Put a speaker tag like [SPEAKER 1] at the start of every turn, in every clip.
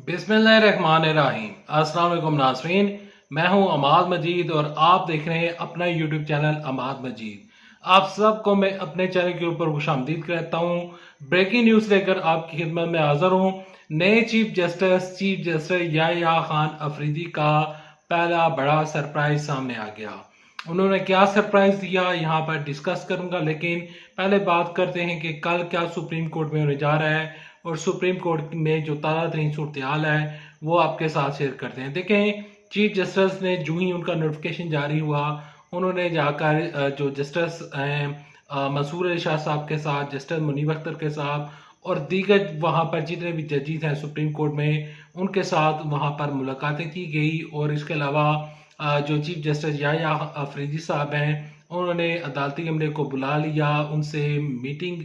[SPEAKER 1] बिस्मिल्लाहिर्रहमानिर्रहीम। अस्सलाम वालेकुम नाज़रीन, मैं हूं अमाद मजीद और आप देख रहे हैं अपना यूट्यूब चैनल अमाद मजीद। आप सबको मैं अपने चैनल के ऊपर खुशामदीद कहता हूं। ब्रेकिंग न्यूज़ लेकर आपकी खिदमत में हाजिर हूं। नए चीफ जस्टिस याह्या खान अफरीदी का पहला बड़ा सरप्राइज सामने आ गया। उन्होंने क्या सरप्राइज दिया यहाँ पर डिस्कस करूंगा, लेकिन पहले बात करते हैं कि कल क्या सुप्रीम कोर्ट में होने जा रहा है और सुप्रीम कोर्ट में जो ताज़ा तरीन सूरत हाल है वो आपके साथ शेयर करते हैं। देखें, चीफ जस्टिस ने जो ही उनका नोटिफिकेशन जारी हुआ, उन्होंने जाकर जो जस्टिस मंसूर अली शाह साहब के साथ, जस्टिस मुनीब अख्तर के साथ और दीगर वहाँ पर जितने भी जजेस हैं सुप्रीम कोर्ट में, उनके साथ वहाँ पर मुलाकातें की गई। और इसके अलावा जो चीफ जस्टिस याह्या अफरीदी साहब हैं, उन्होंने अदालती अमले को बुला लिया, उनसे मीटिंग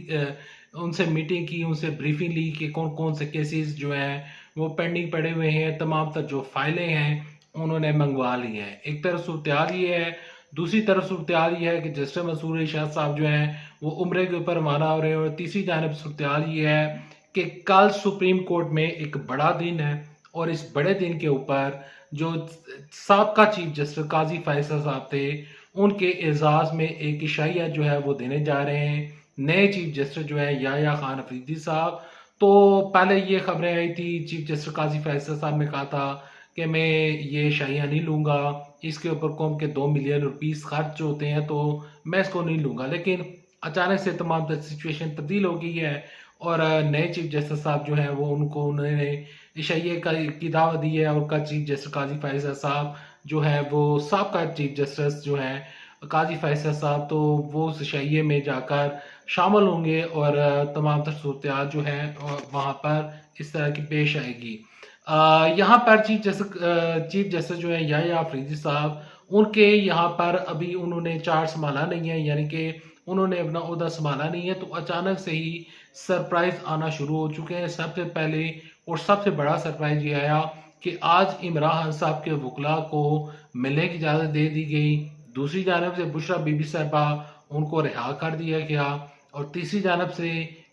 [SPEAKER 1] की, उनसे ब्रीफिंग ली कि कौन कौन से केसेस जो हैं वो पेंडिंग पड़े हुए हैं। तमाम तर जो फाइलें हैं उन्होंने मंगवा ली हैं। एक तरफ सूरत ये है, दूसरी तरफ सूरत ये है कि जस्टिस मंसूर अली शाह साहब जो हैं वो उम्रे के ऊपर रवाना हो रहे हैं। और तीसरी जानब सूरत ये है कि कल सुप्रीम कोर्ट में एक बड़ा दिन है और इस बड़े दिन के ऊपर जो साबका चीफ जस्टिस काजी फैसल साहब थे, उनके एजाज में एक इशाइया जो है वो देने जा रहे हैं नए चीफ जस्टिस जो है याह्या खान अफरीदी साहब। तो पहले ये खबरें आई थी, चीफ जस्टिस काजी फैसल साहब ने कहा था कि मैं ये शाइया नहीं लूंगा, इसके ऊपर कौम के 2 मिलियन रुपीस खर्च होते हैं तो मैं इसको नहीं लूंगा। लेकिन अचानक से तमाम सिचुएशन तब्दील हो गई है और नए चीफ जस्टिस साहब जो है वो उन्होंने इशाइये की दावत दी है। और का चीफ जस्टिस काजी फैसल साहब जो है वो साबका चीफ जस्टिस जो है काजी फैसल साहब, तो वो उस शैये में जाकर शामिल होंगे और तमाम तर सूरत जो है वहाँ पर इस तरह की पेश आएगी। यहाँ पर चीफ जस्टिस जो है याह्या अफरीदी साहब, उनके यहाँ पर अभी उन्होंने चार्ज संभाला नहीं है, यानी कि उन्होंने अपना ओहदा संभाला नहीं है। तो अचानक से ही सरप्राइज आना शुरू हो चुके हैं। सबसे पहले और सबसे बड़ा सरप्राइज ये आया कि आज इमरान खान साहब के वकला को मिलने की इजाज़त दे दी गई। दूसरी जानब से बुशरा बीबी साहबा, उनको रिहा कर दिया गया। और तीसरी जानब से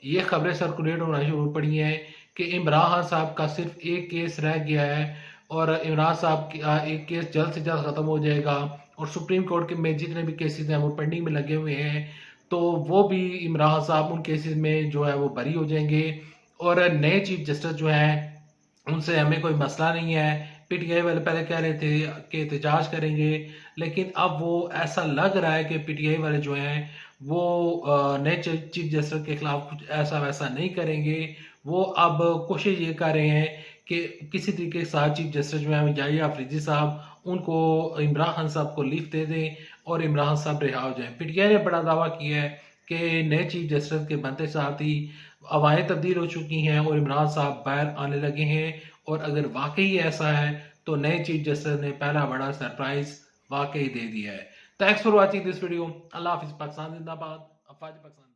[SPEAKER 1] ये खबरें सर्कुलेट होना शुरू पड़ी हैं कि इमरान खान साहब का सिर्फ एक केस रह गया है और इमरान साहब का एक केस जल्द से जल्द ख़त्म हो जाएगा और सुप्रीम कोर्ट के में जितने भी केसेस हैं वो पेंडिंग में लगे हुए हैं, तो वो भी इमरान साहब उन केसेस में जो है वो बरी हो जाएंगे। और नए चीफ जस्टिस जो हैं उनसे हमें कोई मसला नहीं है। पीटीआई वाले पहले कह रहे थे कि एहतजाज करेंगे, लेकिन अब वो ऐसा लग रहा है कि पीटीआई वाले जो हैं वो नए चीफ जस्टिस के खिलाफ कुछ ऐसा वैसा नहीं करेंगे। वो अब कोशिश ये कर रहे हैं कि किसी तरीके के साथ चीफ जस्टिस जो है याह्या अफरीदी साहब, उनको इमरान खान साहब को लिफ्ट दे दें और इमरान खान साहब रिहा हो जाए। पीटीआई ने बड़ा दावा किया है कि नए चीफ जस्टिस के बनते साथ ही हवाएं तब्दील हो चुकी हैं और इमरान साहब बाहर आने लगे हैं। और अगर वाकई ऐसा है तो नए चीफ जस्टिस ने पहला बड़ा सरप्राइज वाकई दे दिया है। Thanks for watching this video. अल्लाह हाफिज। पाकिस्तान जिंदाबाद। अफवाज पाकिस्तान।